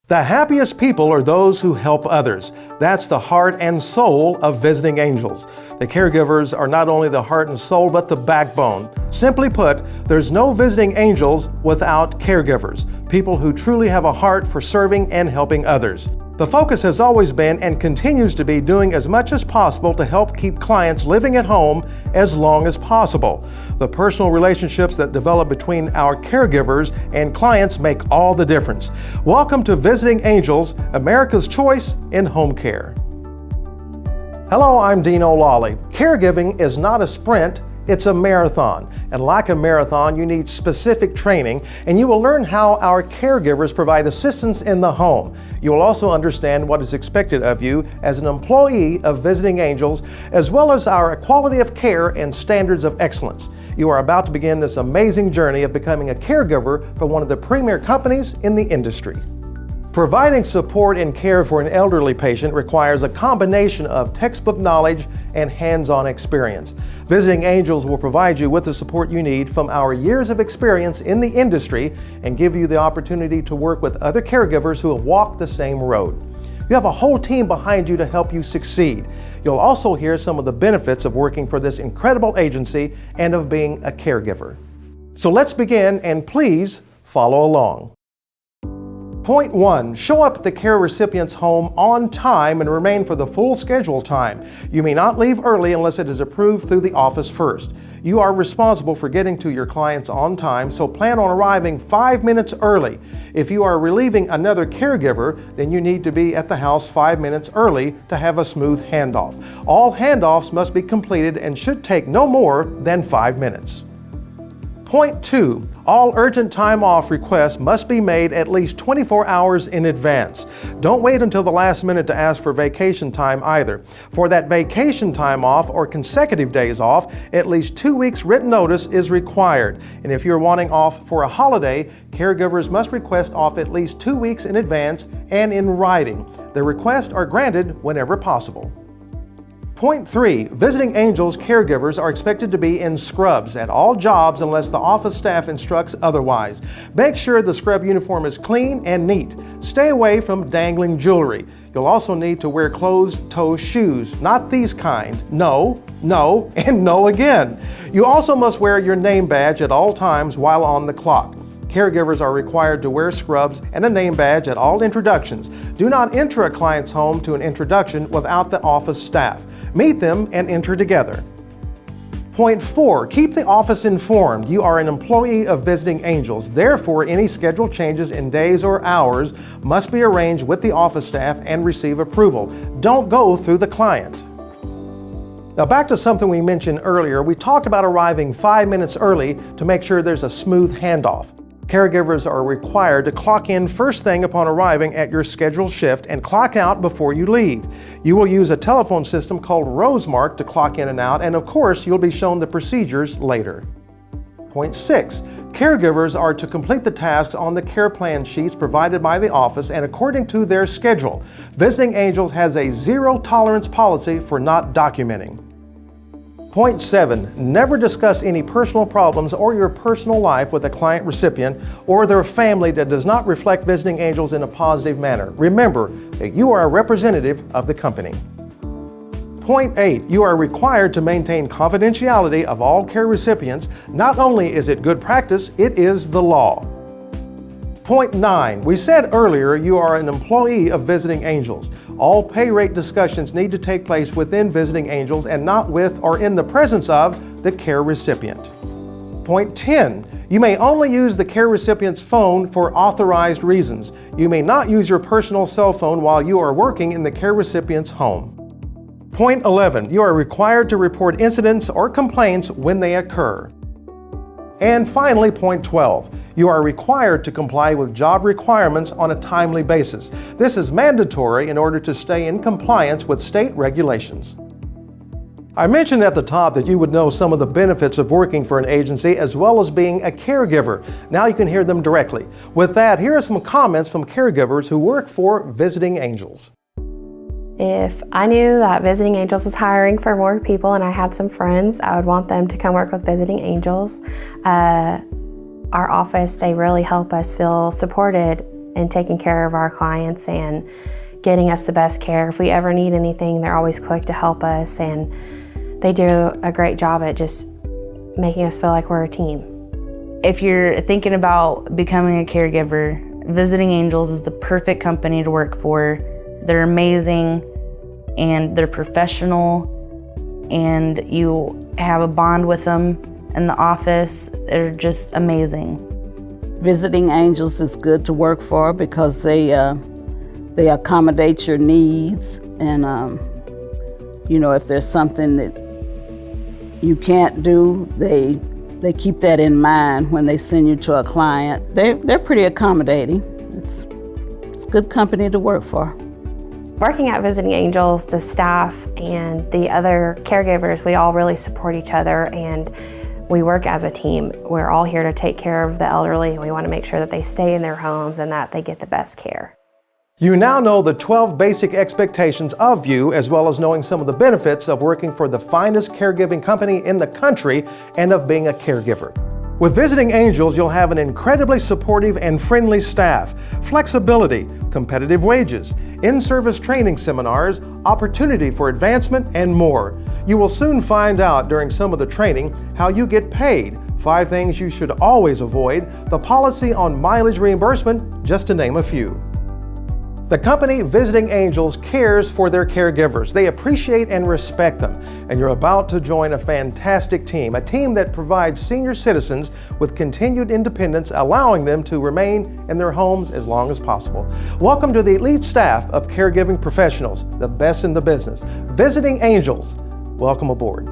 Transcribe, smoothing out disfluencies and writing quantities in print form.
The happiest people are those who help others. That's the heart and soul of Visiting Angels. The caregivers are not only the heart and soul, but the backbone. Simply put, there's no Visiting Angels without caregivers, people who truly have a heart for serving and helping others. The focus has always been and continues to be doing as much as possible to help keep clients living at home as long as possible. The personal relationships that develop between our caregivers and clients make all the difference. Welcome to Visiting Angels, America's choice in home care. Hello, I'm Dean O'Lawley. Caregiving is not a sprint, it's a marathon. And like a marathon, you need specific training, and you will learn how our caregivers provide assistance in the home. You will also understand what is expected of you as an employee of Visiting Angels, as well as our quality of care and standards of excellence. You are about to begin this amazing journey of becoming a caregiver for one of the premier companies in the industry. Providing support and care for an elderly patient requires a combination of textbook knowledge and hands-on experience. Visiting Angels will provide you with the support you need from our years of experience in the industry and give you the opportunity to work with other caregivers who have walked the same road. You have a whole team behind you to help you succeed. You'll also hear some of the benefits of working for this incredible agency and of being a caregiver. So let's begin, and please follow along. Point 1. Show up at the care recipient's home on time and remain for the full schedule time. You may not leave early unless it is approved through the office first. You are responsible for getting to your clients on time, so plan on arriving 5 minutes early. If you are relieving another caregiver, then you need to be at the house 5 minutes early to have a smooth handoff. All handoffs must be completed and should take no more than 5 minutes. Point 2. All urgent time off requests must be made at least 24 hours in advance. Don't wait until the last minute to ask for vacation time either. For that vacation time off or consecutive days off, at least 2 weeks written notice is required. And if you're wanting off for a holiday, caregivers must request off at least 2 weeks in advance and in writing. The requests are granted whenever possible. Point 3. Visiting Angels caregivers are expected to be in scrubs at all jobs unless the office staff instructs otherwise. Make sure the scrub uniform is clean and neat. Stay away from dangling jewelry. You'll also need to wear closed-toe shoes, not these kind. No, and no again. You also must wear your name badge at all times while on the clock. Caregivers are required to wear scrubs and a name badge at all introductions. Do not enter a client's home to an introduction without the office staff. Meet them and enter together. Point 4. Keep the office informed. You are an employee of Visiting Angels. Therefore, any scheduled changes in days or hours must be arranged with the office staff and receive approval. Don't go through the client. Now back to something we mentioned earlier. We talked about arriving 5 minutes early to make sure there's a smooth handoff. Caregivers are required to clock in first thing upon arriving at your scheduled shift and clock out before you leave. You will use a telephone system called Rosemark to clock in and out, and of course you'll be shown the procedures later. Point 6. Caregivers are to complete the tasks on the care plan sheets provided by the office and according to their schedule. Visiting Angels has a zero tolerance policy for not documenting. Point 7. Never discuss any personal problems or your personal life with a client recipient or their family that does not reflect Visiting Angels in a positive manner. Remember that you are a representative of the company. Point 8. You are required to maintain confidentiality of all care recipients. Not only is it good practice, it is the law. Point 9. We said earlier you are an employee of Visiting Angels. All pay rate discussions need to take place within Visiting Angels and not with or in the presence of the care recipient. Point 10. You may only use the care recipient's phone for authorized reasons. You may not use your personal cell phone while you are working in the care recipient's home. Point 11. You are required to report incidents or complaints when they occur. And finally, point 12. You are required to comply with job requirements on a timely basis. This is mandatory in order to stay in compliance with state regulations. I mentioned at the top that you would know some of the benefits of working for an agency as well as being a caregiver. Now you can hear them directly. With that, here are some comments from caregivers who work for Visiting Angels. If I knew that Visiting Angels was hiring for more people and I had some friends, I would want them to come work with Visiting Angels. Our office, they really help us feel supported in taking care of our clients and getting us the best care. If we ever need anything, they're always quick to help us, and they do a great job at just making us feel like we're a team. If you're thinking about becoming a caregiver, Visiting Angels is the perfect company to work for. They're amazing and they're professional, and you have a bond with them in the office. They're just amazing. Visiting Angels is good to work for because they accommodate your needs, and if there's something that you can't do, they keep that in mind when they send you to a client. They're pretty accommodating. It's good company to work for. Working at Visiting Angels, the staff and the other caregivers, we all really support each other, and we work as a team. We're all here to take care of the elderly, and we want to make sure that they stay in their homes and that they get the best care. You now know the 12 basic expectations of you, as well as knowing some of the benefits of working for the finest caregiving company in the country and of being a caregiver. With Visiting Angels, you'll have an incredibly supportive and friendly staff, flexibility, competitive wages, in-service training seminars, opportunity for advancement, and more. You will soon find out during some of the training how you get paid, 5 things you should always avoid, the policy on mileage reimbursement, just to name a few. The company Visiting Angels cares for their caregivers. They appreciate and respect them. And you're about to join a fantastic team, a team that provides senior citizens with continued independence, allowing them to remain in their homes as long as possible. Welcome to the elite staff of caregiving professionals, the best in the business. Visiting Angels, welcome aboard.